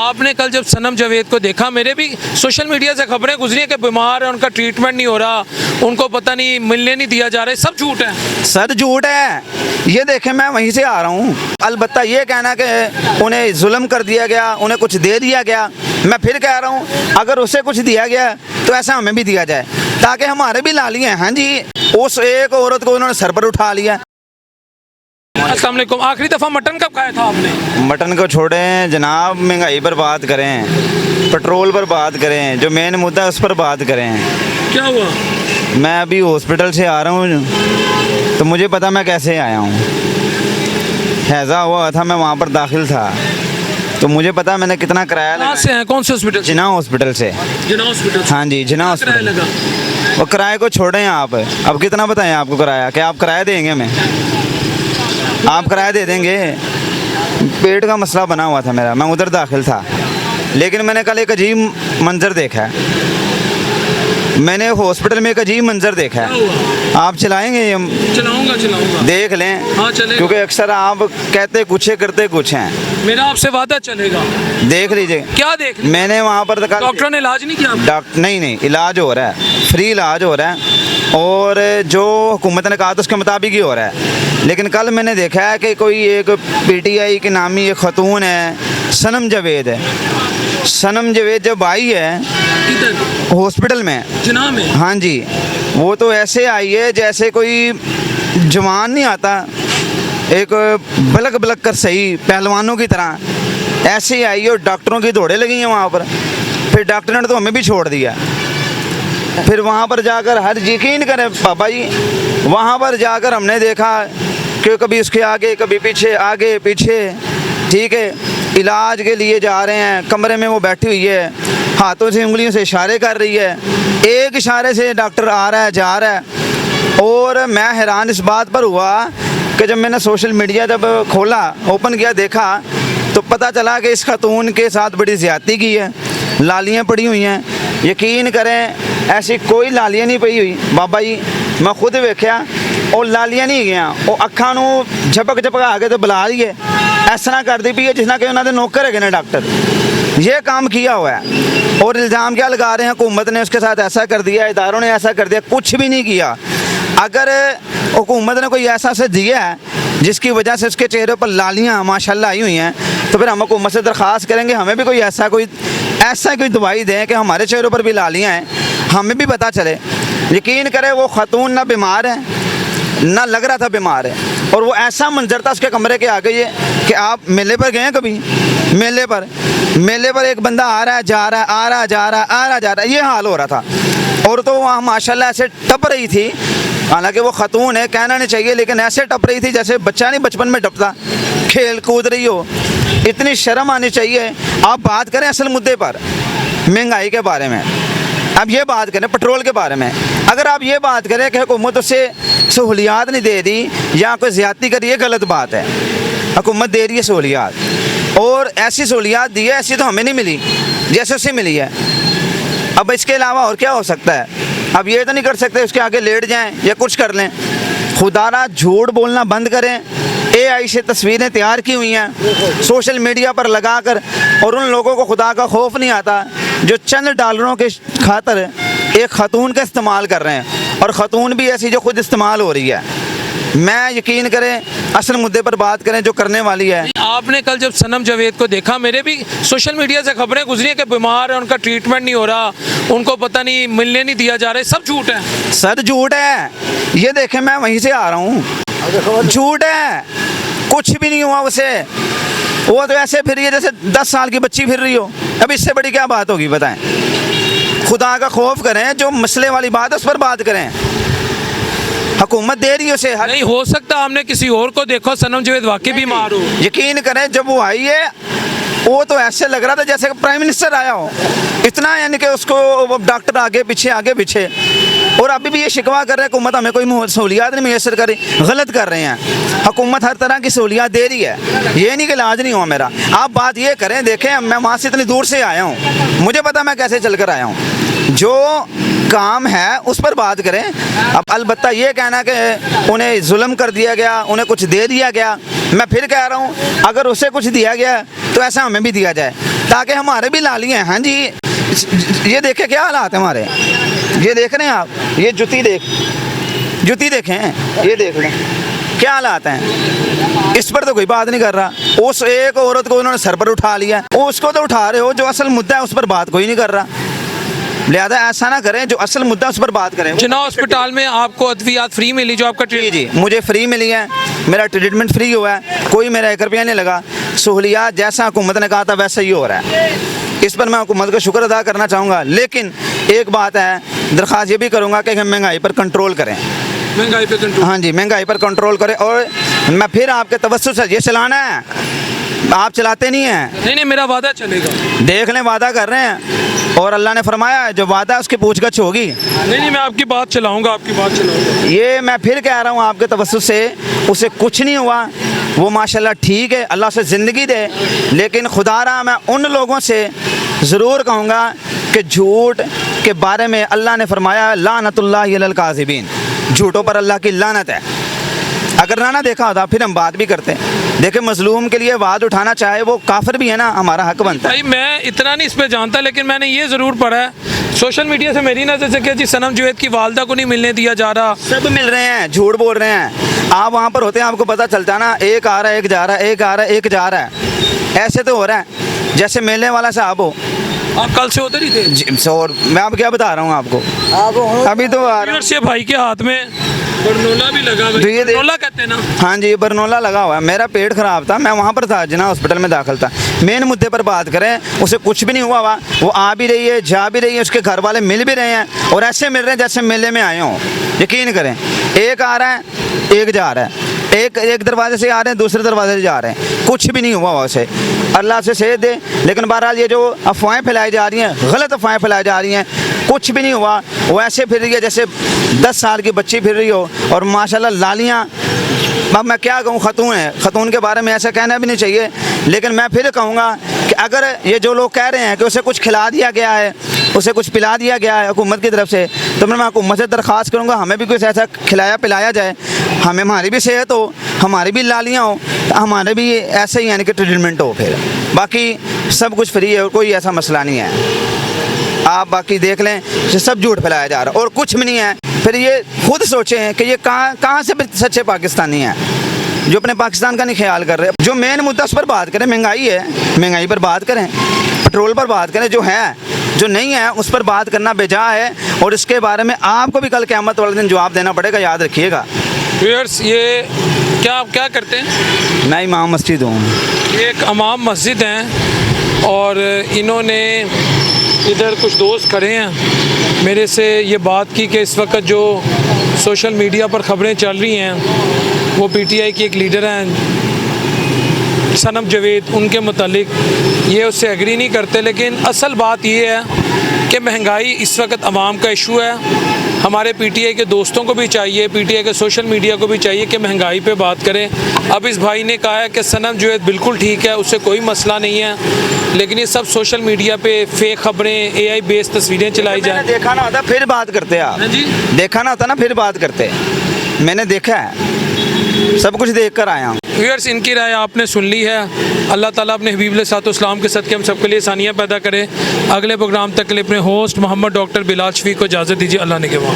आपने कल जब सनम जावेद को देखा, मेरे भी सोशल मीडिया से खबरें गुजरी हैं कि बीमार है, उनका ट्रीटमेंट नहीं हो रहा, उनको पता नहीं मिलने नहीं दिया जा रहा है, सब झूठ है। सर झूठ है। ये देखें, मैं वहीं से आ रहा हूँ। अलबत्ता ये कहना कि उन्हें जुल्म कर दिया गया, उन्हें कुछ दे दिया गया, मैं फिर कह रहा हूँ अगर उसे कुछ दिया गया तो ऐसा हमें भी दिया जाए, ताकि हमारे भी लाली हैं। हाँ जी, उस एक औरत को उन्होंने सर पर उठा लिया। अस्सलाम वालेकुम। आखिरी दफ़ा मटन कब खाया था आपने? मटन को छोड़ें जनाब, महंगाई पर बात करें, पेट्रोल पर बात करें, जो मेन मुद्दा है उस पर बात करें। क्या हुआ? मैं अभी हॉस्पिटल से आ रहा हूँ तो मुझे पता मैं कैसे आया हूँ। हैज़ा हुआ था, मैं वहाँ पर दाखिल था तो मुझे पता मैंने कितना किराया कहाँ से हैं? कौन से हॉस्पिटल? जिना हॉस्पिटल से। जिना हॉस्पिटल? हाँ जी, जिना हॉस्पिटल। लगा? वो किराए को छोड़ें आप, अब कितना बताएं आपको किराया? क्या आप किराया देंगे हमें? आप किराया दे देंगे? पेट का मसला बना हुआ था मेरा, मैं उधर दाखिल था, लेकिन मैंने कल एक अजीब मंजर देखा है। मैंने हॉस्पिटल में एक अजीब मंजर देखा है। आप चलाएंगे? चलाऊंगा। देख लें। हाँ चलेगा। क्योंकि अक्सर आप कहते कुछ है करते कुछ हैं। मेरा आपसे वादा चलेगा। देख लीजिए। क्या देख? मैंने वहाँ पर डॉक्टर ने इलाज नहीं किया? डॉक्टर नहीं, इलाज हो रहा है, फ्री इलाज हो रहा है, और जो हुकूमत ने कहा था उसके मुताबिक ही हो रहा है। लेकिन कल मैंने देखा है कि कोई एक PTI की नामी एक खतून है, सनम जावेद है। सनम जावेद जब आई है हॉस्पिटल में, जिना में, हाँ जी, वो तो ऐसे आई है जैसे कोई जवान नहीं आता, एक बलक बलक कर सही पहलवानों की तरह ऐसे ही आई है, और डॉक्टरों की दौड़े लगी हैं वहाँ पर। फिर डॉक्टर ने तो हमें भी छोड़ दिया। फिर वहाँ पर जाकर हर यकीन करें पापा जी, वहाँ पर जाकर हमने देखा कि कभी उसके आगे कभी पीछे, आगे पीछे, ठीक है। इलाज के लिए जा रहे हैं, कमरे में वो बैठी हुई है, हाथों से उंगलियों से इशारे कर रही है, एक इशारे से डॉक्टर आ रहा है जा रहा है। और मैं हैरान इस बात पर हुआ कि जब मैंने सोशल मीडिया जब खोला, ओपन किया, देखा तो पता चला कि इस खातून के साथ बड़ी ज़्यादती की है, लालियाँ पड़ी हुई हैं। यकीन करें ऐसी कोई लालियाँ नहीं पई हुई बाबा जी, मैं खुद वेख्या, और लालियाँ नहीं गया, वो अखां नूं झपक झपका के तो बुला रही है, इस तरह कर दी पई है जिसना कि उन्होंने नौकर है ना डॉक्टर। ये काम किया हुआ है, और इल्ज़ाम क्या लगा रहे हैं, हुकूमत ने उसके साथ ऐसा कर दिया, इदारों ने ऐसा कर दिया। कुछ भी नहीं किया। अगर हुकूमत ने कोई ऐसा से दिया है जिसकी वजह से उसके चेहरे पर लालियाँ माशाल्लाह आई हुई हैं, तो फिर हम हुकूमत से दरख्वास्त करेंगे हमें भी कोई ऐसा कोई दवाई दें कि हमारे चेहरों पर भी लालियाँ हैं, हमें भी पता चले। यकीन करें वो खातून ना बीमार है, ना लग रहा था बीमार है, और वो ऐसा मंजर था उसके कमरे के आगे ये कि आप मेले पर गए हैं कभी? मेले पर एक बंदा आ रहा है जा रहा है, आ रहा जा रहा है, आ रहा जा रहा है, ये हाल हो रहा था। और तो वहाँ माशाल्लाह ऐसे टप रही थी, हालांकि वो खातून है, कहना नहीं चाहिए, लेकिन ऐसे टप रही थी जैसे बच्चा नहीं बचपन में टपता, खेल कूद रही हो। इतनी शर्म आनी चाहिए। आप बात करें असल मुद्दे पर, महंगाई के बारे में, अब ये बात करें पेट्रोल के बारे में। अगर आप ये बात करें कि हुकूमत उससे सहूलियात नहीं दे दी या कोई ज़्यादती करी, ये गलत बात है। हुकूमत दे रही है सहूलियात, और ऐसी सहूलियात दी है ऐसी तो हमें नहीं मिली जैसे उससे मिली है। अब इसके अलावा और क्या हो सकता है? अब ये तो नहीं कर सकते उसके आगे लेट जाएं या कुछ कर लें। खुदारा झूठ बोलना बंद करें। AI से तस्वीरें तैयार की हुई हैं सोशल मीडिया पर लगाकर, और उन लोगों को खुदा का खौफ नहीं आता जो चंद डॉलरों के खातर एक खातून का इस्तेमाल कर रहे हैं, और ख़ातून भी ऐसी जो खुद इस्तेमाल हो रही है। मैं यकीन करें असल मुद्दे पर बात करें जो करने वाली है। आपने कल जब सनम जावेद को देखा, मेरे भी सोशल मीडिया से खबरें गुजरी हैं कि बीमार है, उनका ट्रीटमेंट नहीं हो रहा, उनको पता नहीं मिलने नहीं दिया जा रहा है, सब झूठ है। सर झूठ है। ये देखें, मैं वहीं से आ रहा हूँ, झूठ है, कुछ भी नहीं हुआ उसे। वो तो ऐसे फिर रही है जैसे 10 साल की बच्ची फिर रही हो। अब इससे बड़ी क्या बात होगी बताएं? खुदा का खौफ करें, जो मसले वाली बात है उस पर बात करें। हुकूमत दे रही है उसे। नहीं हो सकता हमने किसी और को देखो, सनम जावेद वाकई बीमार हो। यकीन करें जब वो आई है वो तो ऐसे लग रहा था जैसे प्राइम मिनिस्टर आया हो, इतना, यानी कि उसको डॉक्टर आगे पीछे और अभी भी ये शिकवा कर रहे हैं हुकूमत हमें कोई सहूलियात नहीं मैसर करे। गलत कर रहे हैं, हुकूमत हर तरह की सहूलियात दे रही है, ये नहीं कि इलाज नहीं हुआ मेरा। आप बात ये करें, देखें मैं वहाँ से इतनी दूर से आया हूँ, मुझे पता मैं कैसे चल कर आया हूँ। जो काम है उस पर बात करें। अब अलबत्ता ये कहना कि उन्हें जुल्म कर दिया गया, उन्हें कुछ दे दिया गया, मैं फिर कह रहा हूँ अगर उसे कुछ दिया गया तो ऐसा हमें भी दिया जाए ताकि हमारे भी लाली हैं। हाँ जी, ये देखें क्या हालात है हमारे, ये देख रहे हैं आप, ये जुती देखें, ये देख लें क्या हालात हैं। इस पर तो कोई बात नहीं कर रहा। उस एक औरत को उन्होंने सर पर उठा लिया, उसको तो उठा रहे हो, जो असल मुद्दा है उस पर बात कोई नहीं कर रहा। लिहाजा ऐसा ना करें, जो असल मुद्दा उस पर बात करें। जिन्ना हॉस्पिटल में आपको अद्वियात फ्री मिली, जो आपका जी मुझे फ्री मिली है, मेरा ट्रीटमेंट फ्री हुआ है, कोई मेरा 1 रुपया नहीं लगा। सहूलियात जैसा हुकूमत ने कहा था वैसा ही हो रहा है। इस पर मैं हुकूमत का शुक्र अदा करना चाहूँगा। लेकिन एक बात है, दरख्वास्त ये भी करूँगा कि हम महंगाई पर कंट्रोल करें। महंगाई पे कंट्रोल? हाँ जी, महंगाई पर कंट्रोल करें। और मैं फिर आपके तवज्जुह से, ये चलाना है, आप चलाते नहीं हैं। नहीं, मेरा वादा चलेगा। देख लें, वादा कर रहे हैं और अल्लाह ने फरमाया जो वादा है उसकी पूछगछ होगी। नहीं, मैं आपकी बात चलाऊंगा, आपकी बात चलाऊंगा। ये मैं फिर कह रहा हूँ आपके तवज्जुह से, उसे कुछ नहीं हुआ, वो माशाल्लाह ठीक है, अल्लाह से ज़िंदगी दे। लेकिन खुदारा मैं उन लोगों से ज़रूर कहूँगा कि झूठ के बारे में अल्लाह ने फरमाया लानतुल्लाहि अलल काज़िबीन, झूठों पर अल्लाह की लानत है। अगर ना देखा होता फिर हम बात भी करते। देखें, मजलूम के लिए आवाज़ उठाना चाहे वो काफिर भी है ना, हमारा हक बनता है। भाई मैं इतना नहीं इस पर जानता, लेकिन मैंने ये ज़रूर पढ़ा है सोशल मीडिया से मेरी नज़र से कि जी सनम जुवैद की वालदा को नहीं मिलने दिया जा रहा। सब मिल रहे हैं, झूठ बोल रहे हैं। आप वहाँ पर होते हैं, आपको पता चलता ना, एक आ रहा है, एक जा रहा है, एक आ रहा है, एक जा रहा है। ऐसे तो हो रहा है जैसे मेले वाला साहब हो। आप कल से उधर ही थे? और मैं आप क्या बता रहा हूँ आपको, अभी तो आ रहा से भाई के हाथ में बरनोला भी लगा हुआ है। तो ये बरनोला कहते हैं ना? हाँ जी, बरनोला लगा हुआ है। मेरा पेट खराब था, मैं वहाँ पर था, जिना हॉस्पिटल में दाखिल था। मेन मुद्दे पर बात करें, उसे कुछ भी नहीं हुआ हुआ, वो आ भी रही है, जा भी रही है, उसके घर वाले मिल भी रहे हैं और ऐसे मिल रहे हैं जैसे मेले में आए हों। यकीन करें, एक आ रहा है, एक जा रहा है, एक दरवाजे से आ रहे हैं, दूसरे दरवाजे से जा रहे हैं, कुछ भी नहीं हुआ उसे। अल्लाह से सेहत दे। लेकिन बहरहाल ये जो अफवाहें फैलाई जा रही हैं, गलत अफवाहें फैलाई जा रही हैं, कुछ भी नहीं हुआ। वो ऐसे फिर रही है जैसे 10 साल की बच्ची फिर रही हो। और माशाल्लाह लालियाँ, अब मैं क्या कहूँ, खतून है, खतून के बारे में ऐसा कहना भी नहीं चाहिए। लेकिन मैं फिर कहूँगा कि अगर ये जो लोग कह रहे हैं कि उसे कुछ खिला दिया गया है, उसे कुछ पिला दिया गया है हुकूमत की तरफ से, तो मैं हुकूमत से दरख्वास्त करूँगा हमें भी कुछ ऐसा खिलाया पिलाया जाए, हमें हमारी भी सेहत हो, हमारी भी लालियाँ हो, हमारे भी ऐसे ही यानी कि ट्रीटमेंट हो। फिर बाकी सब कुछ फ्री है और कोई ऐसा मसला नहीं है। आप बाकी देख लें, सब झूठ फैलाया जा रहा है और कुछ भी नहीं है। फिर ये खुद सोचें कि ये कहाँ से सच्चे पाकिस्तानी हैं जो अपने पाकिस्तान का नहीं ख्याल कर रहे। जो मेन मुद्दा उस पर बात करें, महंगाई है, महंगाई पर बात करें, पेट्रोल पर बात करें, जो है जो नहीं है उस पर बात करना बेजा है। और इसके बारे में आपको भी कल क़यामत वाले दिन जवाब देना पड़ेगा, याद रखिएगा। व्यूअर्स, ये क्या आप क्या करते हैं? मैं इमाम मस्जिद हूँ। ये एक इमाम मस्जिद हैं और इन्होंने इधर कुछ दोस्त खड़े हैं, मेरे से ये बात की कि इस वक्त जो सोशल मीडिया पर ख़बरें चल रही हैं वो पीटीआई की एक लीडर हैं सनम जुवैद, उनके मुतालिक ये उससे एग्री नहीं करते। लेकिन असल बात ये है कि महंगाई इस वक्त अवाम का इशू है। हमारे पीटीआई के दोस्तों को भी चाहिए, पीटीआई के सोशल मीडिया को भी चाहिए कि महंगाई पे बात करें। अब इस भाई ने कहा है कि सनम जुवैद बिल्कुल ठीक है, उससे कोई मसला नहीं है, लेकिन ये सब सोशल मीडिया पे फेक खबरें, AI बेस्ड तस्वीरें चलाई जाए। देखा ना होता फिर बात करते आप। हाँ जी, देखा ना होता ना फिर बात करते। मैंने देखा है, सब कुछ देख कर आया हूँ। व्यूअर्स, इनकी राय आपने सुन ली है। अल्लाह ताला अपने हबीब अलैहिस्सलाम के सदक़े हम सबके लिए आसानियाँ पैदा करे। अगले प्रोग्राम तक के लिए अपने होस्ट मोहम्मद डॉक्टर बिलाल शफीक को इजाज़त दीजिए। अल्लाह निगहबान।